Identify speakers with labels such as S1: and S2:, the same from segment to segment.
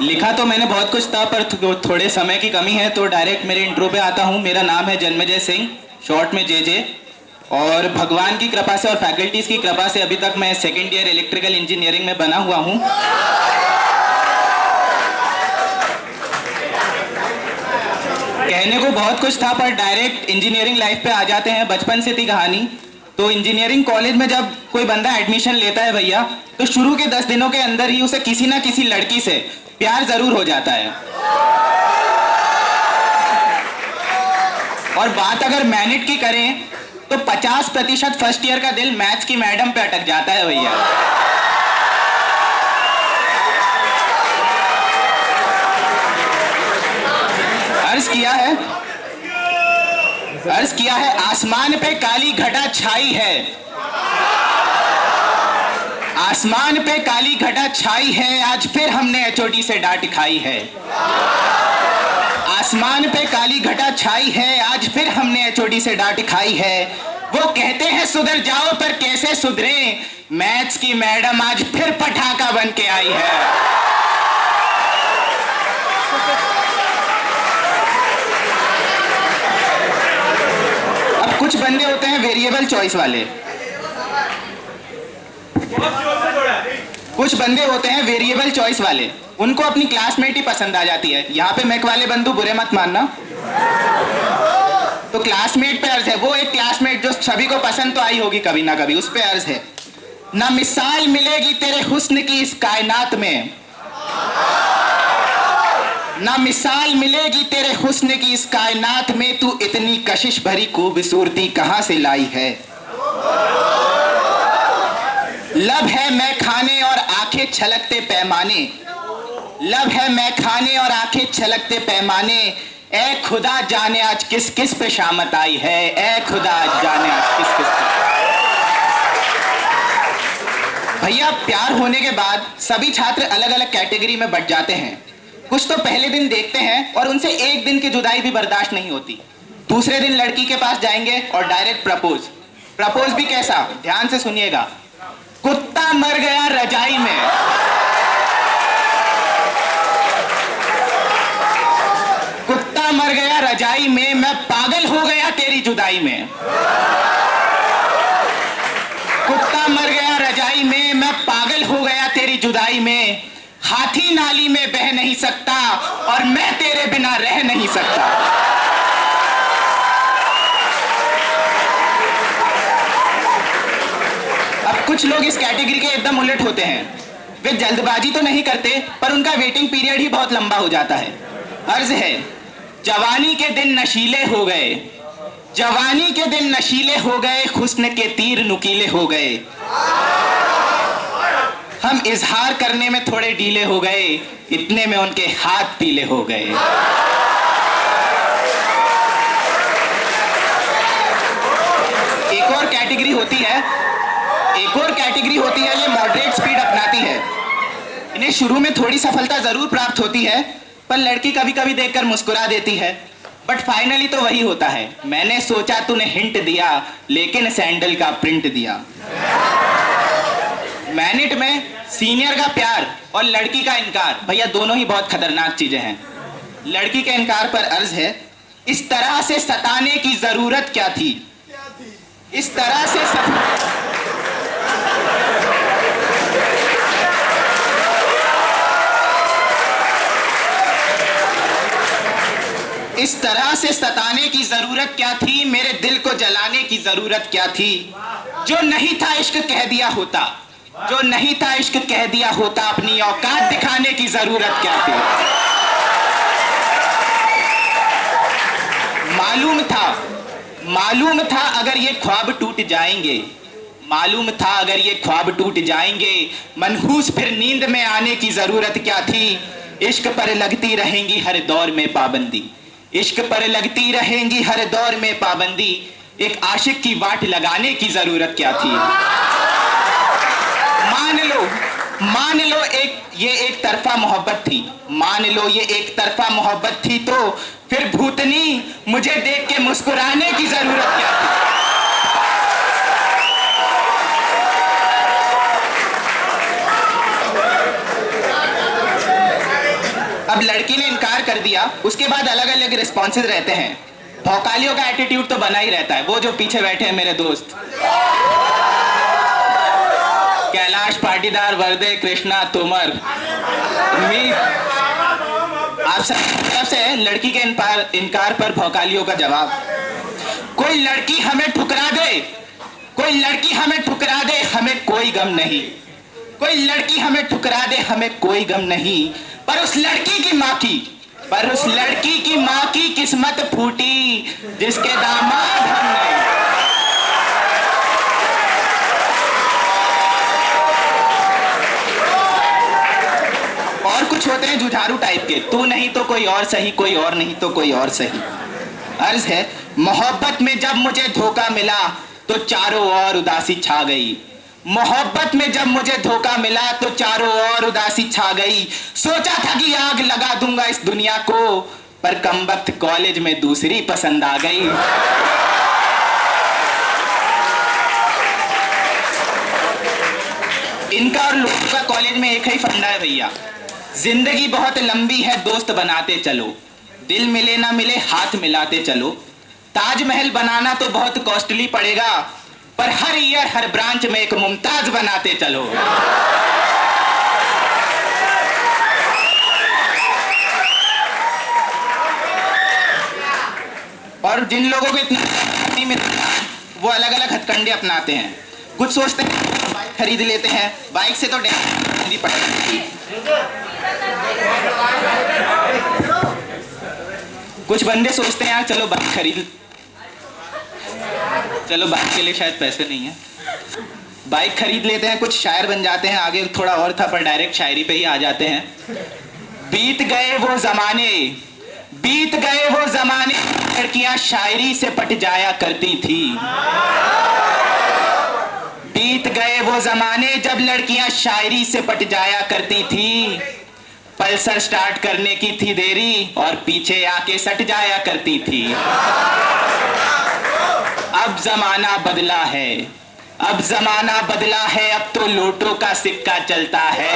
S1: लिखा तो मैंने बहुत कुछ था, पर थोड़े समय की कमी है, तो डायरेक्ट मेरे इंट्रो पे आता हूँ। मेरा नाम है जन्मेजय सिंह, शॉर्ट में जेजे। और भगवान की कृपा से और फैकल्टीज़ की कृपा से अभी तक मैं सेकेंड ईयर इलेक्ट्रिकल इंजीनियरिंग में बना हुआ हूँ। कहने को बहुत कुछ था, पर डायरेक्ट इंजीनियरिंग लाइफ पे आ जाते हैं। बचपन से थी कहानी। तो इंजीनियरिंग कॉलेज में जब कोई बंदा एडमिशन लेता है भैया, तो शुरू के 10 दिनों के अंदर ही उसे किसी ना किसी लड़की से प्यार जरूर हो जाता है। और बात अगर मैनेट की करें तो 50% फर्स्ट ईयर का दिल मैथ्स की मैडम पे अटक जाता है भैया। अर्ज किया है आसमान पे काली घटा छाई है, आसमान पे काली घटा छाई है, आज फिर हमने एचओडी से डांट खाई है। आसमान पे काली घटा छाई है, आज फिर हमने एचओडी से डांट खाई है। वो कहते हैं सुधर जाओ, पर कैसे सुधरे, मैथ्स की मैडम आज फिर पटाखा बन के आई है। कुछ बंदे होते हैं वेरिएबल चॉइस वाले, कुछ बंदे होते हैं वेरिएबल चॉइस वाले, उनको अपनी क्लासमेट ही पसंद आ जाती है। यहाँ पे मैक वाले बंधु बुरे मत मानना। तो क्लासमेट पे अर्ज है, वो एक क्लासमेट जो सभी को पसंद तो आई होगी कभी ना कभी, उस पे अर्ज है। ना मिसाल मिलेगी तेरे हुस्न की इस कायनात में, ना मिसाल मिलेगी तेरे हुस्न की इस कायनात में, तू इतनी कशिश भरी खूबसूरती कहां से लाई है। लब है मैं खाने और आंखें छलकते पैमाने, लब है मैं खाने और आंखें छलकते पैमाने, ए खुदा जाने आज किस किस पे शामत आई है, ए खुदा जाने आज किस किस पे। भैया प्यार होने के बाद सभी छात्र अलग अलग कैटेगरी में बंट जाते हैं। कुछ तो पहले दिन देखते हैं और उनसे एक दिन की जुदाई भी बर्दाश्त नहीं होती। दूसरे दिन लड़की के पास जाएंगे और डायरेक्ट प्रपोज भी कैसा, ध्यान से सुनिएगा। कुत्ता मर गया रजाई में, कुत्ता मर गया रजाई में, मैं पागल हो गया तेरी जुदाई में। कुत्ता मर गया रजाई में, मैं पागल हो गया तेरी जुदाई में। हाथी नाली में बह नहीं सकता और मैं तेरे बिना रह नहीं सकता। अब कुछ लोग इस कैटेगरी के एकदम उलट होते हैं। वे जल्दबाजी तो नहीं करते, पर उनका वेटिंग पीरियड ही बहुत लंबा हो जाता है। अर्ज है, जवानी के दिन नशीले हो गए, जवानी के दिन नशीले हो गए, हुस्न के तीर नुकीले हो गए। हम इजहार करने में थोड़े ढीले हो गए, इतने में उनके हाथ पीले हो गए। एक और कैटेगरी होती है, ये मॉडरेट स्पीड अपनाती है। इन्हें शुरू में थोड़ी सफलता जरूर प्राप्त होती है, पर लड़की कभी कभी देखकर मुस्कुरा देती है। बट फाइनली तो वही होता है, मैंने सोचा तूने हिंट दिया, लेकिन सैंडल का प्रिंट दिया। मैनेट में सीनियर का प्यार और लड़की का इनकार, भैया दोनों ही बहुत खतरनाक चीजें हैं। लड़की के इनकार पर अर्ज है, इस तरह से सताने की जरूरत क्या थी, इस तरह से इस तरह से सताने की जरूरत क्या थी, मेरे दिल को जलाने की जरूरत क्या थी। जो नहीं था इश्क कह दिया होता, जो नहीं था इश्क कह दिया होता, अपनी औकात दिखाने की जरूरत क्या थी। मालूम था अगर ये ख्वाब टूट जाएंगे, मालूम था अगर ये ख्वाब टूट जाएंगे, मनहूस फिर नींद में आने की जरूरत क्या थी। इश्क पर लगती रहेंगी हर दौर में पाबंदी, इश्क पर लगती रहेंगी हर दौर में पाबंदी, एक आशिक की वाट लगाने की जरूरत क्या थी। मान लो ये एक तरफा मोहब्बत थी, मान लो ये एक तरफा मोहब्बत थी, तो फिर भूतनी मुझे देख के मुस्कुराने की जरूरत क्या थी। अब लड़की ने इनकार कर दिया, उसके बाद अलग अलग रिस्पॉन्सेज रहते हैं। भौकालियों का एटीट्यूड तो बना ही रहता है। वो जो पीछे बैठे हैं मेरे दोस्त कैलाश पाटीदार, वर्दे, कृष्णा तोमर, आप सब से लड़की के इनकार पर भौकालियों का जवाब। कोई लड़की हमें ठुकरा दे, कोई लड़की हमें ठुकरा दे, हमें कोई गम नहीं। कोई लड़की हमें ठुकरा दे, हमें कोई गम नहीं। पर उस लड़की की माँ की किस्मत फूटी जिसके दामाद हम नहीं। और कुछ होते हैं जुझारू टाइप के, तू नहीं तो कोई और सही, कोई और नहीं तो कोई और सही। अर्ज है, मोहब्बत में जब मुझे धोखा मिला तो चारों ओर उदासी छा गई। मोहब्बत में जब मुझे धोखा मिला तो चारों ओर उदासी छा गई। सोचा था कि आग लगा दूंगा इस दुनिया को, पर कमबख्त कॉलेज में दूसरी पसंद आ गई। इनका और लोगों का कॉलेज में एक ही फंडा है भैया, जिंदगी बहुत लंबी है, दोस्त बनाते चलो। दिल मिले ना मिले हाथ मिलाते चलो। ताजमहल बनाना तो बहुत कॉस्टली पड़ेगा, पर हर ईयर हर ब्रांच में एक मुमताज बनाते चलो। और जिन लोगों को इतना नहीं मिलता वो अलग अलग हथकंडे अपनाते हैं। कुछ सोचते हैं बाइक खरीद लेते हैं, बाइक से तो डेली पड़ेगी। कुछ बंदे सोचते हैं यार चलो बाइक खरीद, चलो बाइक के लिए शायद पैसे नहीं है, बाइक खरीद लेते हैं। कुछ शायर बन जाते हैं, आगे थोड़ा और था पर डायरेक्ट शायरी पे ही आ जाते हैं। बीत गए वो जमाने, बीत गए वो जमाने, लड़कियां शायरी से पट जाया करती थी। बीत गए वो जमाने जब लड़कियां शायरी से पट जाया करती थी। पल्सर स्टार्ट करने की थी देरी और पीछे आके सट जाया करती थी। अब जमाना बदला है, अब जमाना बदला है, अब तो लोटो का सिक्का चलता है।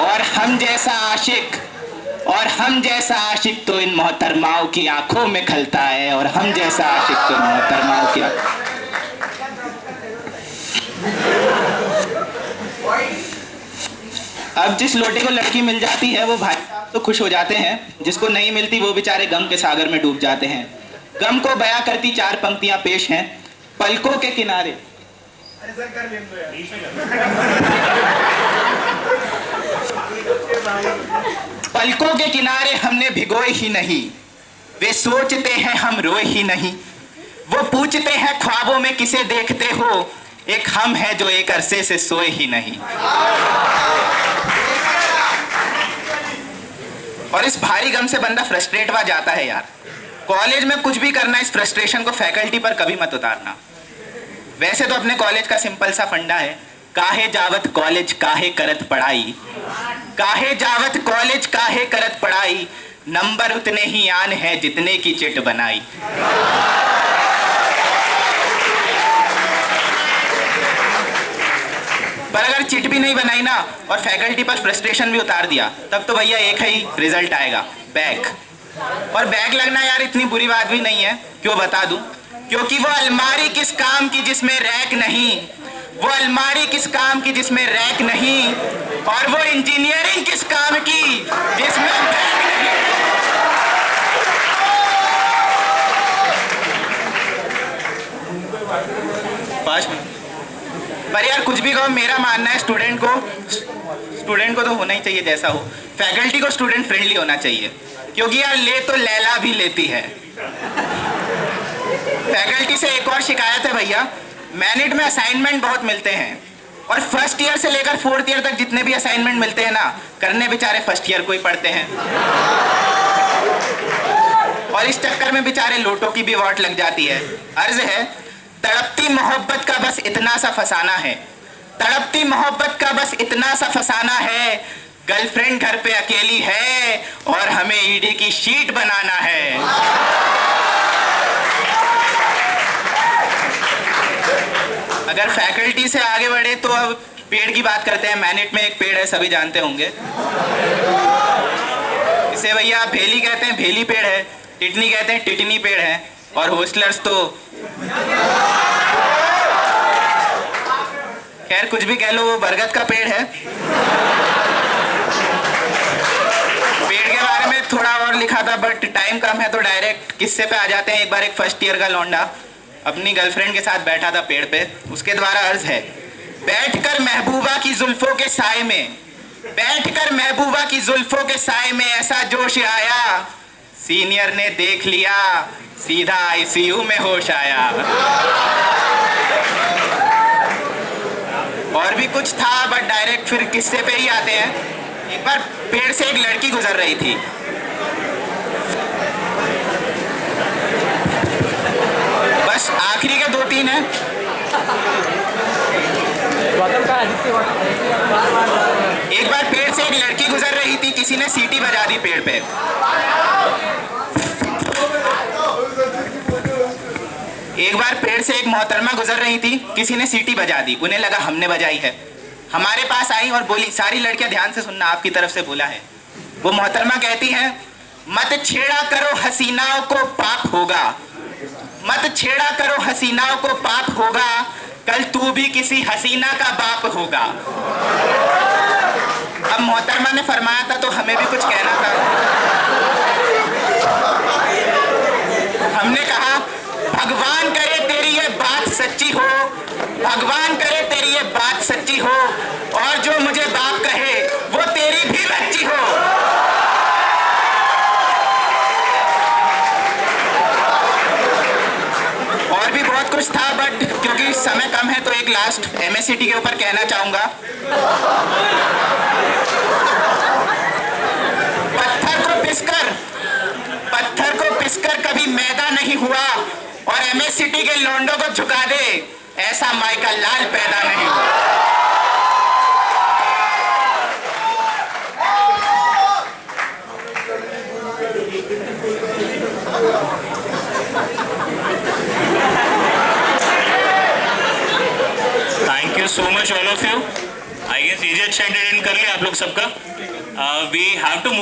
S1: और हम जैसा आशिक तो इन मोहतरमाओं की आंखों में खलता है। और हम जैसा आशिक तो इन मोहतरमाओं की अब जिस लोटे को लड़की मिल जाती है वो भाई तो खुश हो जाते हैं, जिसको नहीं मिलती वो बेचारे गम के सागर में डूब जाते हैं। गम को बयां करती चार पंक्तियां पेश हैं। पलकों के किनारे, पलकों के किनारे हमने भिगोए ही नहीं, वे सोचते हैं हम रोए ही नहीं। वो पूछते हैं ख्वाबों में किसे देखते हो, एक हम है जो एक अरसे से सोए ही नहीं। और इस भारी गम से बंदा फ्रस्ट्रेट हुआ जाता है यार। कॉलेज में कुछ भी करना, इस फ्रस्ट्रेशन को फैकल्टी पर कभी मत उतारना। वैसे तो अपने कॉलेज का सिंपल सा फंडा है, काहे जावत कॉलेज काहे करत पढ़ाई, काहे जावत कॉलेज काहे करत पढ़ाई, नंबर उतने ही आन है जितने की चिट बनाई। पर अगर चिट भी नहीं बनाई ना और फैकल्टी पर फ्रस्ट्रेशन भी उतार दिया, तब तो भैया एक ही रिजल्ट आएगा, बैक। और बैक लगना यार इतनी बुरी बात भी नहीं है, क्यों बता दूं? क्योंकि वो अलमारी किस काम की जिसमें रैक नहीं, वो अलमारी किस काम की जिसमें रैक नहीं, और वो इंजीनियरिंग किस काम की जिसमें बैक नहीं। 5 मिनट। पर यार कुछ भी कहो, मेरा मानना है स्टूडेंट को तो होना ही चाहिए जैसा हो। फैकल्टी को स्टूडेंट फ्रेंडली होना चाहिए, क्योंकि यार ले तो लैला भी लेती है। फैकल्टी से एक और शिकायत है भैया, मैनेट में असाइनमेंट बहुत मिलते हैं और फर्स्ट ईयर से लेकर 4th ईयर तक जितने भी असाइनमेंट मिलते हैं ना, करने बेचारे फर्स्ट ईयर को ही पढ़ते हैं। और इस चक्कर में बेचारे लोटों की भी वाट लग जाती है। अर्ज है, तड़पती मोहब्बत का बस इतना सा फसाना है, तड़पती मोहब्बत का बस इतना सा फसाना है, गर्लफ्रेंड घर पे अकेली है और हमें ईडी की शीट बनाना है। अगर फैकल्टी से आगे बढ़े तो अब पेड़ की बात करते हैं। मैनेट में एक पेड़ है, सभी जानते होंगे। इसे भैया भेली कहते हैं, भेली पेड़ है। टिटनी कहते हैं, टिटनी पेड़ है। और होस्टलर्स तो खैर कुछ भी कह लो, वो बरगद का पेड़ है। पेड़ के बारे में थोड़ा और लिखा था, बट टाइम कम है तो डायरेक्ट किस्से पे आ जाते हैं। एक बार एक फर्स्ट ईयर का लौंडा अपनी गर्लफ्रेंड के साथ बैठा था पेड़ पे। उसके द्वारा अर्ज है, बैठकर महबूबा की जुल्फों के साए में, बैठकर महबूबा की जुल्फों के साए में ऐसा जोश आया, सीनियर ने देख लिया, सीधा आईसीयू में होश आया। और भी कुछ था, बट डायरेक्ट फिर किस्से पे ही आते हैं। एक बार पेड़ से एक लड़की गुजर रही थी। बस आखिरी के 2-3 हैं। एक बार पेड़ से एक लड़की गुजर रही थी, किसी ने सीटी बजा दी पेड़ पे। एक बार पेड़ से एक मोहतरमा गुजर रही थी, किसी ने सीटी बजा दी। उन्हें लगा हमने बजाई है, हमारे पास आई और बोली, सारी लड़कियां ध्यान से सुनना, आपकी तरफ से बोला है। वो मोहतरमा कहती हैं, मत छेड़ा करो हसीनाओं को पाप होगा, मत छेड़ा करो हसीनाओं को पाप होगा, कल तू भी किसी हसीना का बाप होगा। अब मोहतरमा ने फरमाया था तो हमें भी कुछ कहना था। हमने कहा, भगवान करे तेरी ये बात सच्ची हो, भगवान करे तेरी ये बात सच्ची हो, और जो मुझे बाप कहे वो तेरी भी बच्ची हो। और भी बहुत कुछ था, बट क्योंकि समय कम है तो एक लास्ट MSCT के ऊपर कहना चाहूंगा। पत्थर को पिसकर कभी मैदा नहीं हुआ, और MSCT के लौंडों को झुका दे, ऐसा माइका लाल पैदा नहीं हुआ।
S2: Thank you so much all of you. I guess easy entertain कर लिया आप लोग सबका। We have to move